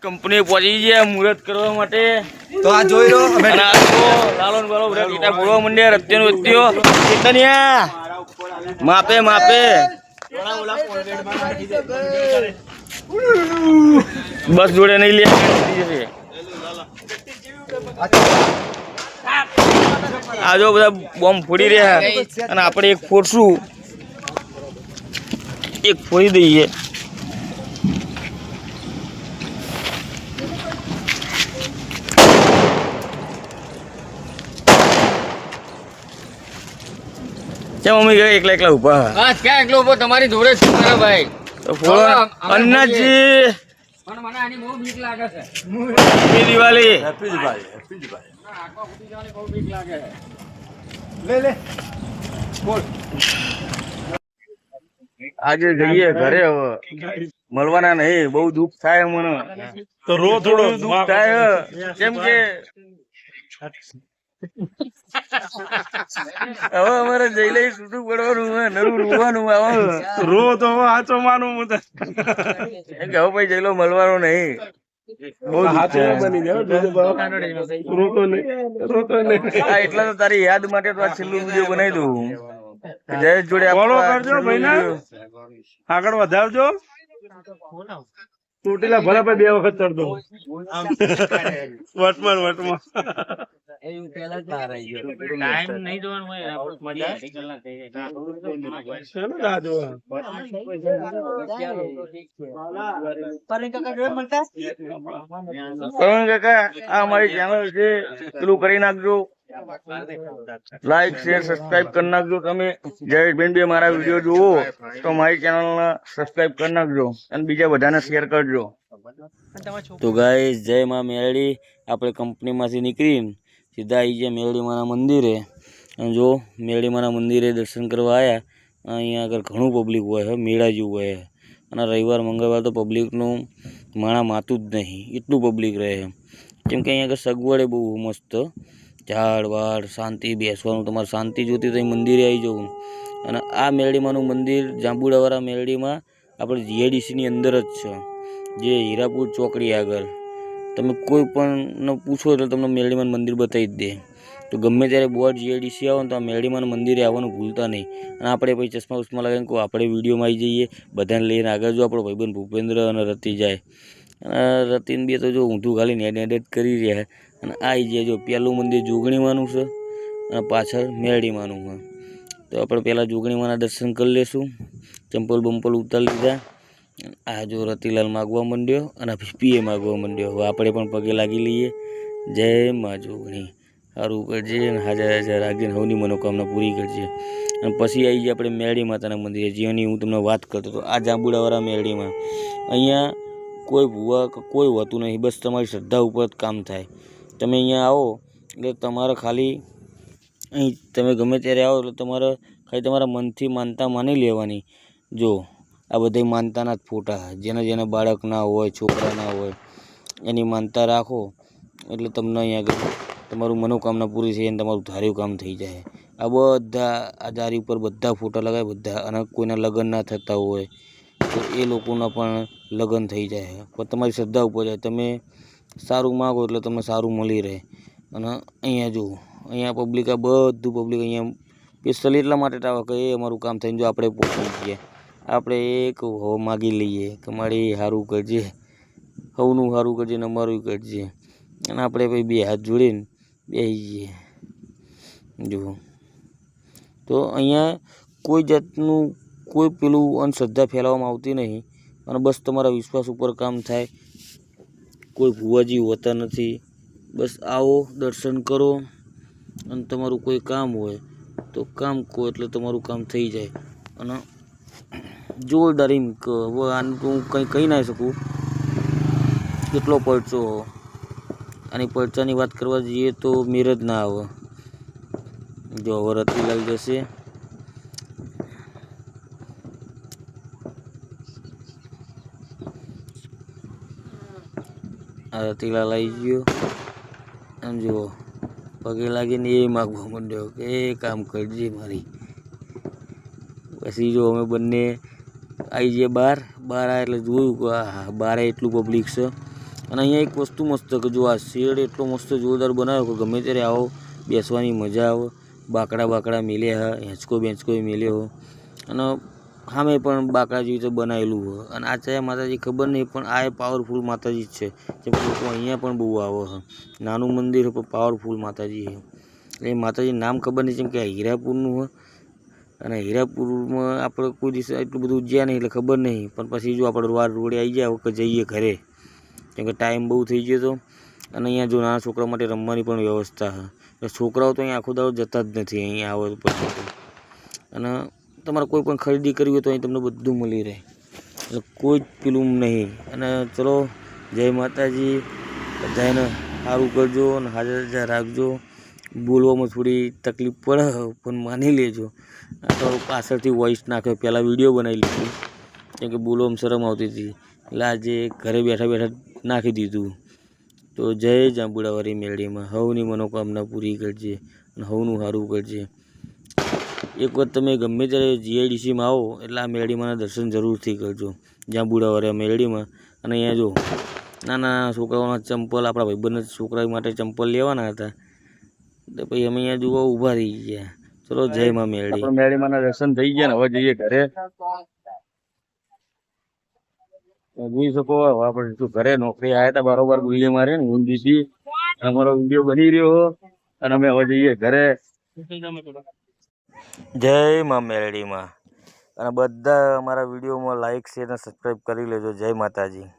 Company પહોંચી ગયા મુહૂર્ત કરવા માટે. તો આ જોઈ લો અમે લાલો ને બાલો બધા ગીતા બોલવા માંડ્યા. રત્યનો રત્યો ચેતન્યા માપે માપે બસ જોડે નહીં લે. આ જો બધા બોમ્બ ફોડી રહ્યા અને આપણે એક ફોડશું, એક ફોડી દઈએ. મમ્મી ગયા એકલા એકલા ઉભા. હા ક્યાં એકલો ઉભો? તમારી જોડે શું કરે ભાઈ? તો ફોડો અન્નાજી. પણ મને આની બહુ બીક લાગે છે. Happy Diwali. Happy Diwali, happy Diwali. આખો ફૂટી જવાની બહુ બીક લાગે છે. લે બોલ. આજે જઈએ ઘરે. હવે મળવાના નહીં, બહુ દુઃખ થાય મને. તો રો થોડો દુઃખ થાય કેમ કે હવે અમારે જઈ લઈ છૂટું પડવાનું હોય, નરું રોવાનું આવે. રો તો સાચો માનું હું તો. એમ કે હવે ભાઈ જઈ લો, મળવાનો નહીં. બહુ દુઃખ થાય. હા, એટલે તો તારી યાદ માટે તો આ છેલ્લું વિડીયો બનાવી દઉં. જયેશ જોડે ફોલો કરજો ભાઈને, આગળ વધારજો. તૂટેલા ભલે ભાઈ 2 વખત ચડતો વટમાં ટાઈમ નહીં જોવાનું હોય. કાકા આ અમારી ચેનલ છે, પેલું કરી નાખજો, લાઈક શેર સબસ્ક્રાઇબ કરી નાખજો. તમે જયેશબેન બી મારા વિડીયો જુઓ તો મારી ચેનલ સબસ્ક્રાઇબ કરી નાખજો અને બીજા બધાને શેર કરજો. તો ગાઈસ જય માં મેરડી. આપણે કંપનીમાંથી નીકળીને સીધા આવી ગયા મેરડીમાના મંદિરે. અને જો મેરડીમાના મંદિરે દર્શન કરવા આવ્યા. અહીંયા આગળ ઘણું પબ્લિક હોય છે, મેળા જેવું હોય. અને રવિવાર મંગળવાર તો પબ્લિકનું માણા માતું જ નહીં, એટલું પબ્લિક રહે. કેમ કે અહીંયા આગળ સગવડે બહુ મસ્ત, ઝાડ વાડ, શાંતિ, બેસવાનું. તમારે શાંતિ જોતી તો અહીં મંદિરે આવી જવું. અને આ મેરડીમાનું મંદિર જાંબુડાવાળા મેરડીમાં આપણે જીઆઈડીસીની અંદર જ છે, જે હીરાપુર ચોકડી આગળ. તમે કોઈ પણ પૂછો એટલે તમને મેરડીમાનું મંદિર બતાવી જ દે. તો ગમે ત્યારે બોર્ડ જીઆઈડીસી આવો ને તો આ મેરડીમાનું મંદિરે આવવાનું ભૂલતા નહીં. અને આપણે પછી ચશ્મા ઉસ્મા લગાવીને કોઈ આપણે વિડીયોમાં આવી જઈએ, બધાને લઈને આગળ જો આપણો ભાઈબંધ ભૂપેન્દ્ર અને રતિ જાય. અને રતિન બે તો જો ઊંધું ખાલીને એડિટ કરી રહ્યા. અને આવી જાય જો પહેલું મંદિર જોગણીમાંનું છે અને પાછળ મેરડીમાંનું છે. તો આપણે પહેલાં જોગણીમાંના દર્શન કરી લઈશું. ચંપલ બંપલ ઉતારી લીધા. આ જો રતિલાલ માગવા માંડ્યો અને પીએ માગવા માંડ્યો. હવે આપણે પણ પગે લાગી લઈએ. જય મા જોગણી, સારું કરજે અને હાજર હાજર રાખીને હવની મનોકામના પૂરી કરજે. અને પછી આવી જાય આપણે મેરડી માતાના મંદિરે, જેની હું તમને વાત કરતો હતો. આ જાંબુડાવાળા મેરડીમાં અહીંયા કોઈ ભૂવા કોઈ હોતું નહીં, બસ તમારી શ્રદ્ધા ઉપર જ કામ થાય. તમે અહીંયા આવો એટલે તમારે ખાલી અહીં તમે ગમે ત્યારે આવો એટલે તમારે ખાલી તમારા મનથી માનતા માની લેવાની. જો આ બધા માનતાના જ ફોટા, જેને બાળક ના હોય, છોકરા ના હોય, એની માનતા રાખો એટલે તમને અહીંયા આગળ તમારું મનોકામના પૂરી થઈ અને તમારું ધાર્યું કામ થઈ જાય. આ બધા આ જારી ઉપર બધા ફોટા લગાવે બધા. અને કોઈના લગ્ન ના થતા હોય તો એ લોકોના પણ લગ્ન થઈ જાય. પણ તમારી શ્રદ્ધા ઉપર જાય. તમે સારું માગો એટલે તમને સારું મળી રહે. અને અહીંયા જુઓ, અહીંયા પબ્લિક, આ બધું પબ્લિક અહીંયા સ્પેશિયલી એટલા માટે આવે કે એ અમારું કામ થઈને જો આપણે પહોંચી જઈએ, આપણે એક હો માગી લઈએ કે મારી સારું કરજે, સૌનું સારું કરજે ને અમારું કરજે. અને આપણે ભાઈ 2 હાથ જોડીને બેસી જઈએ. જુઓ તો અહીંયા કોઈ જાતનું કોઈ પેલું અંધશ્રદ્ધા ફેલાવવામાં આવતી નહીં. અને બસ તમારા વિશ્વાસ ઉપર કામ થાય. કોઈ ભુવાજી હોતા નથી. બસ આવો, દર્શન કરો અને તમારું કોઈ કામ હોય તો કામ કહો એટલે તમારું કામ થઈ જાય. અને જોરદાર એમ કે હવે આને તો હું કંઈ કહી ના શકું, કેટલો પરચો. આની પરચાની વાત કરવા જઈએ તો મેર જ ના આવે. જો હવે રતિલાલ જશે. આ રતિલાલ આવી ગયો. અને જુઓ પગે લાગીને એ માગવા માંડ્યો કે એ કામ કરજે મારી. પછી જો અમે બંને આવી જઈએ બહાર આવ્યા એટલે જોયું કે હા બહાર એટલું પબ્લિક છે. અને અહીંયા એક વસ્તુ મસ્ત કે જો આ શેડ એટલો મસ્ત જોરદાર બનાવ્યો કે ગમે ત્યારે આવો બેસવાની મજા આવે. બાકડા મેલ્યા હા, હેંચકો બેંચકો મેલ્યો અને સામે પણ બાકડા જેવી રીતે બનાવેલું હોય. અને આ ચાયા માતાજી ખબર નહીં પણ આ પાવરફુલ માતાજી જ છે. જેમ કે લોકો અહીંયા પણ બહુ આવે છે. નાનું મંદિર પણ પાવરફુલ માતાજી છે. એટલે એ માતાજીનું નામ ખબર નહીં, જેમ કે આ હીરાપુરનું હોય. અને હીરાપુરમાં આપણે કોઈ દિવસ એટલું બધું જ્યાં નહીં એટલે ખબર નહીં. પણ પછી જો આપણે રોડે આવી જાય કે જઈએ ઘરે, કેમ કે ટાઈમ બહુ થઈ ગયો હતો. અને અહીંયા જો નાના છોકરા માટે રમવાની પણ વ્યવસ્થા છે. એટલે છોકરાઓ તો અહીંયા આખો દાડો જતા જ નથી અહીંયા આવે પછી. અને તમારે કોઈ પણ ખરીદી કરવી હોય તો અહીં તમને બધું મળી રહે, એટલે કોઈ જ પેલું નહીં. અને ચલો જય માતાજી, બધાને સારું કરજો અને હાજર રાખજો. બોલવામાં થોડી તકલીફ પડે પણ માની લેજો. આ તો પાછળથી વોઇસ નાખ્યો, પહેલાં વિડીયો બનાવી લીધું કેમ કે બોલવામાં શરમ આવતી હતી, એટલે આજે ઘરે બેઠા બેઠા નાખી દીધું. તો જય જાંબુડાવાળી મેળીમાં હવની મનોકામના પૂરી કરજે અને હવનું સારું કરજે. એક વખત તમે ગમે ત્યારે જીઆઈડીસીમાં આવો એટલે આ મેળીમાંના દર્શન જરૂરથી કરજો, જાંબુડાવાળી મેળીમાં. અને અહીંયા જો નાના છોકરાઓના ચંપલ, આપણા ભાઈબંધના છોકરા માટે ચંપલ લેવાના હતા તો પછી અમે અહીંયા જોવા ઊભા રહી ગયા. ચલો જય માં મેળી. આપણે મેળીમાંના દર્શન થઈ ગયા ને હવે જઈએ ઘરે. જોઈ શકો હવે આપણે શું ઘરે નોકરી આવ્યા હતા બરોબર ગુલ્લી મારે ને ઊંઘી. અમારો વિડીયો બની રહ્યો અને અમે હવે જઈએ ઘરે. જય માં મેળીમાં. અને બધા અમારા વિડીયોમાં લાઈક શેર અને સબસ્ક્રાઈબ કરી લેજો. જય માતાજી.